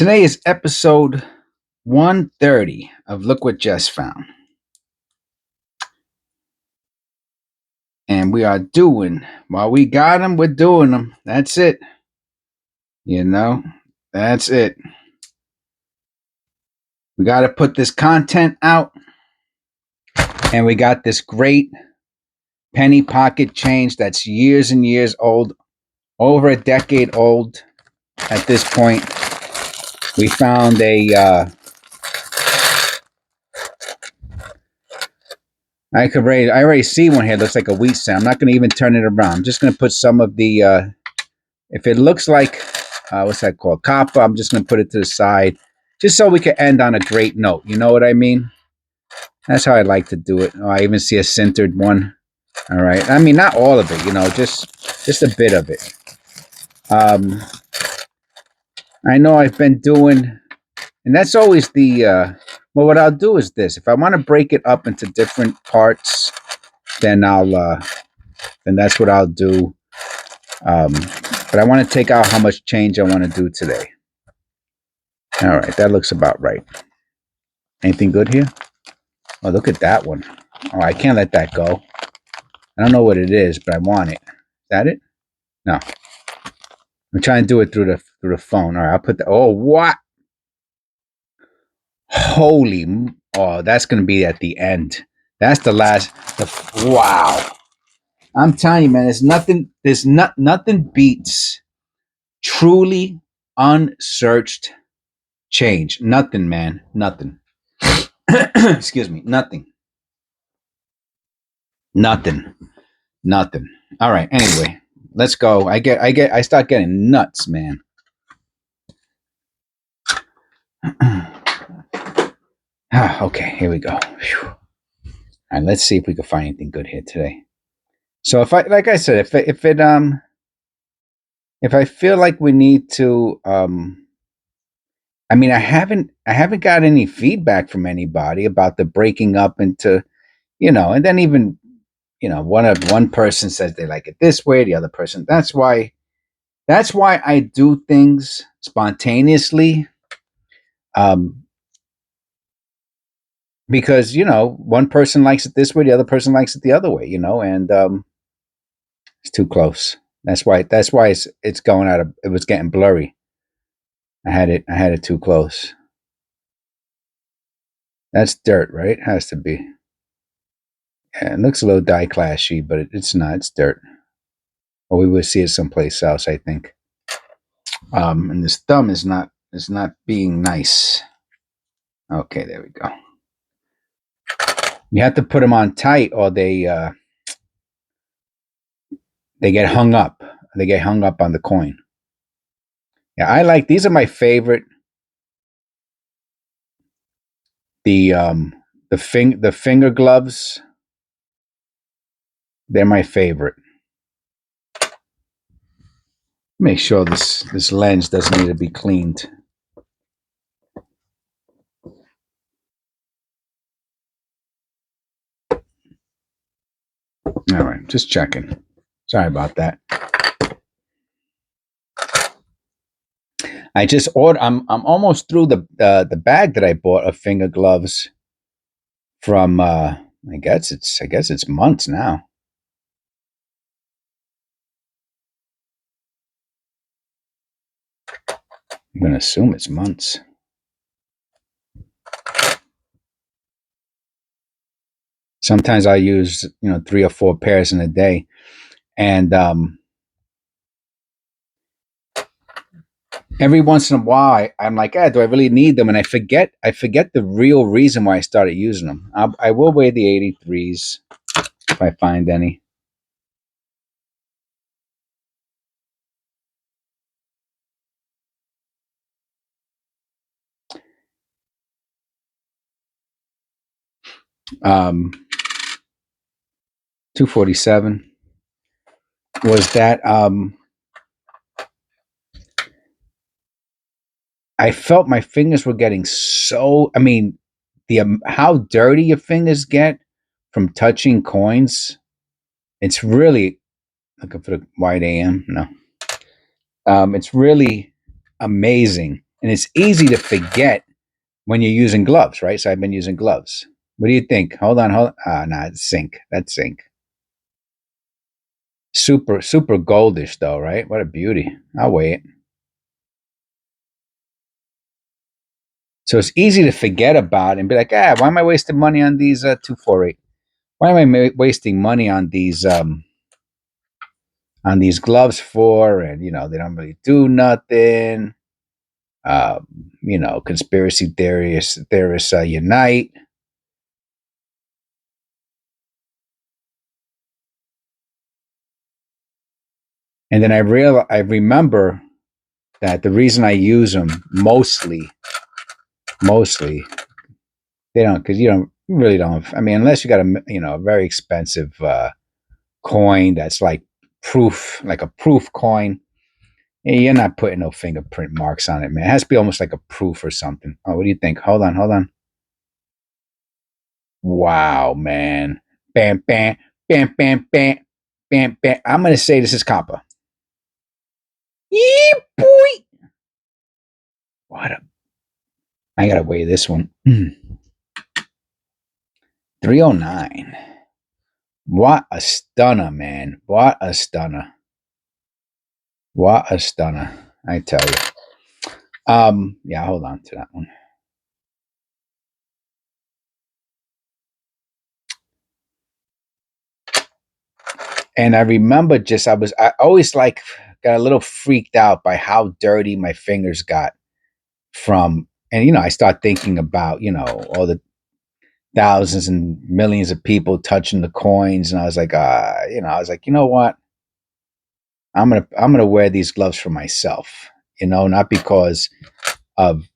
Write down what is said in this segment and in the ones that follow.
Today is episode 130 of Look What Just Found. And we are doing, while we got them, we're doing them. That's it. You know, that's it. We got to put this content out. And we got this great penny pocket change that's years and years old, over a decade old at this point. We found a, I already see one here. It looks like a wheat cent. I'm not going to even turn it around. I'm just going to put some of the, if it looks like, what's that called? Copper, I'm just going to put it to the side, just so we can end on a great note. You know what I mean? That's how I like to do it. Oh, I even see a centered one. All right. I mean, not all of it, you know, just a bit of it. I know I've been doing, and that's always the, well, what I'll do is this. If I want to break it up into different parts, then then that's what I'll do. But I want to take out how much change I want to do today. All right, that looks about right. Anything good here? Oh, look at that one. Oh, I can't let that go. I don't know what it is, but I want it. Is that it? No. I'm trying to do it through the phone. All right, I'll put the. Oh, what? Holy! Oh, that's gonna be at the end. That's the last. Wow! I'm telling you, man. There's nothing. Nothing beats truly unsearched change. Nothing, man. Nothing. Excuse me. Nothing. All right. Anyway, let's go. I start getting nuts, man. Okay, here we go. Whew. All right, let's see if we can find anything good here today. So like I said, if I feel like we need to, I mean, I haven't got any feedback from anybody about the breaking up into, you know, and then even, you know, one person says they like it this way, the other person. That's why I do things spontaneously. Because, you know, one person likes it this way, the other person likes it the other way, you know, and it's too close. That's why it's going out of, it was getting blurry. I had it too close. That's dirt, right? Has to be. Yeah, it looks a little die clashy, but it's not. It's dirt. Or we would see it someplace else, I think. And this thumb is not being nice. Okay, there we go. You have to put them on tight, or they get hung up. They get hung up on the coin. Yeah, I like, these are my favorite. The finger gloves. They're my favorite. Make sure this lens doesn't need to be cleaned. All right, just checking. Sorry about that. I just ordered. I'm almost through the bag that I bought of finger gloves from. I guess it's months now. I'm gonna assume it's months. Sometimes I use, you know, 3 or 4 pairs in a day, and every once in a while I'm like, do I really need them? And I forget the real reason why I started using them. I will wear the 83s if I find any. Um, 247 was that I felt my fingers were getting so, I mean, how dirty your fingers get from touching coins. It's really, looking for the white AM. No. It's really amazing. and it's easy to forget when you're using gloves, right? So I've been using gloves. What do you think? Hold on. Nah, it's zinc. That's zinc. Super, super goldish though, right? What a beauty. I'll wait. So it's easy to forget about and be like, why am I wasting money on these 248? Why am I wasting money on these gloves for? And they don't really do nothing. Conspiracy theorists unite. And then I remember that the reason I use them mostly, they don't, because you really don't. I mean, unless you got a very expensive coin that's like a proof coin. You're not putting no fingerprint marks on it, man. It has to be almost like a proof or something. Oh, what do you think? Hold on. Wow, man. Bam, bam, bam, bam, bam, bam, bam. I'm gonna say this is copper. Yeah, boy. What a I gotta weigh this one. 309. What a stunner, man. What a stunner. What a stunner. I tell you. Yeah, hold on to that one. And I remember I always got a little freaked out by how dirty my fingers got and I start thinking about, all the thousands and millions of people touching the coins. And I was like, you know what? I'm gonna wear these gloves for myself, not because of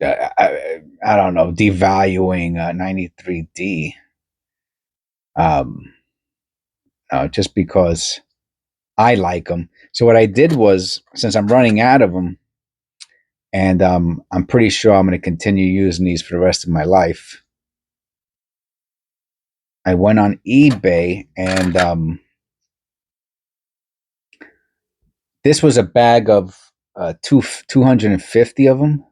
I don't know, devaluing 93D. No, just because I like them. So what I did was, since I'm running out of them, and I'm pretty sure I'm going to continue using these for the rest of my life, I went on eBay, and this was a bag of 250 of them.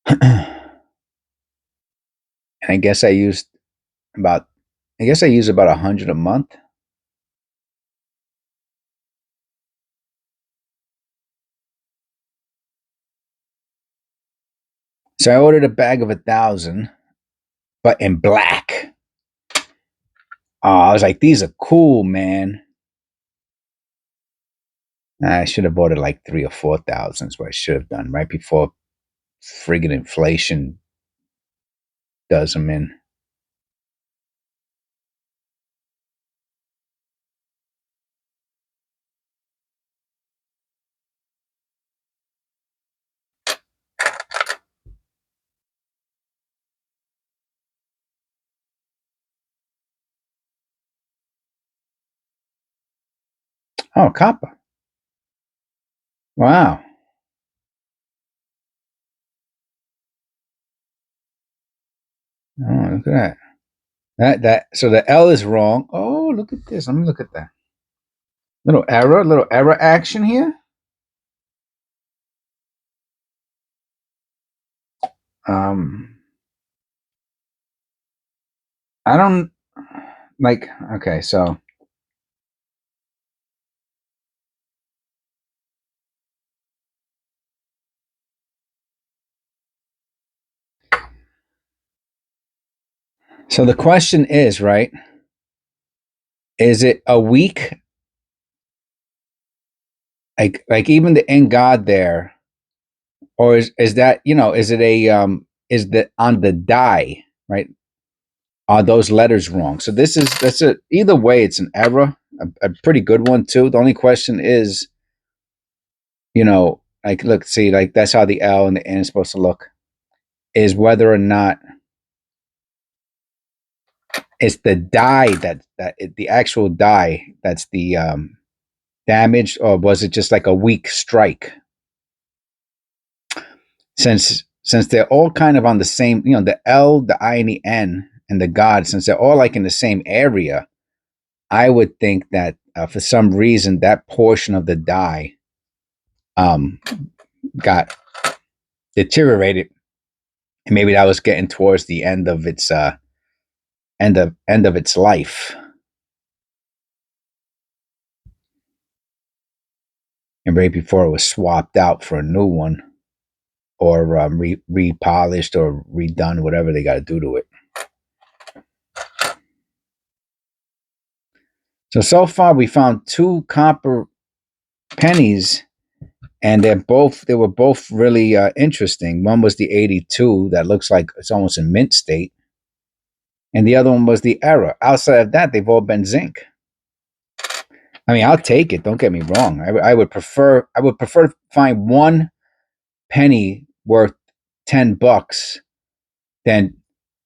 And I guess I use about 100 a month. So I ordered a bag of 1,000, but in black. I was like, these are cool, man. I should have ordered like 3 or 4,000. Is what I should have done right before friggin' inflation does them in. Oh, copper. Wow. Oh, look at that. So the L is wrong. Oh, look at this. Let me look at that. Little error action here. Um, I don't like. Okay, so the question is, right? Is it a week? Like even the in God there, or is that is it a is the on the die, right? Are those letters wrong? So that's a either way, it's an error, a pretty good one too. The only question is, like look, see, like that's how the L and the N is supposed to look, is whether or not it's the die the actual die that's the damaged, or was it just like a weak strike? Since they're all kind of on the same, the L, the I, and the N and the god, since they're all like in the same area, I would think that for some reason that portion of the die um, got deteriorated, and maybe that was getting towards the end of its end of its life, and right before it was swapped out for a new one, or repolished or redone, whatever they got to do to it. So far we found 2 copper pennies, and they were both really interesting. One was the 82 that looks like it's almost in mint state, and the other one was the error. Outside of that, they've all been zinc. I mean, I'll take it. Don't get me wrong. I would prefer to find one penny worth $10 than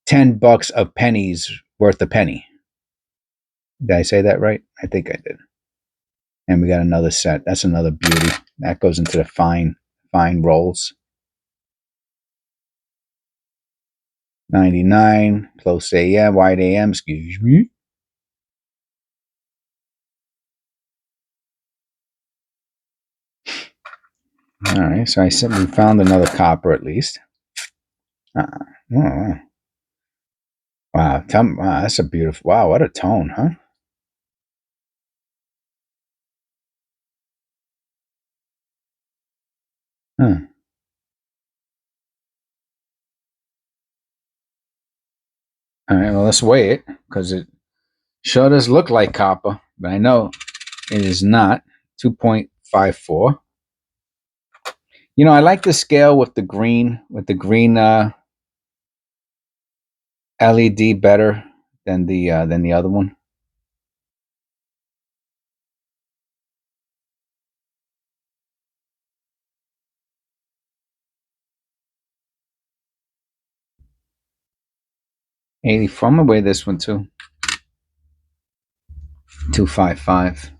$10 of pennies worth a penny. Did I say that right? I think I did. And we got another set. That's another beauty. That goes into the fine rolls. 99, close AM, wide AM, excuse me. All right, so I said we found another copper at least. Oh, wow, wow, that's a beautiful, wow, what a tone, huh? Huh. All right, well, let's weigh it, because it sure does look like copper, but I know it is not. 2.54. You know, I like the scale with the green LED better than the other one. $84. I'm gonna weigh this one too. 255.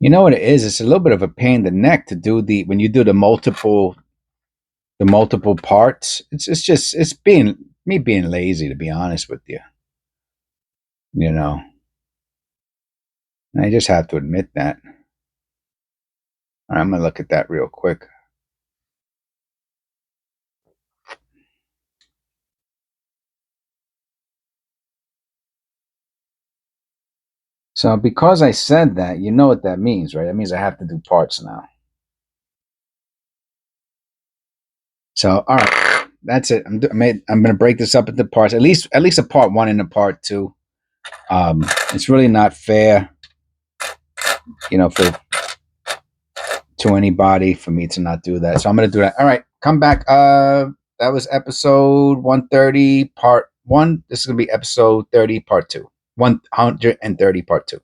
You know what it is? It's a little bit of a pain in the neck to do when you do the multiple parts. It's being lazy, to be honest with you. You know, I just have to admit that. All right, I'm gonna look at that real quick. So because I said that, you know what that means, right? That means I have to do parts now. So all right, that's it. I'm gonna break this up into parts. At least a part 1 and a part 2. It's really not fair, you know, to anybody for me to not do that. So I'm gonna do that. All right, come back. That was episode 130, part 1. This is gonna be episode 30, part 2. 130, part 2.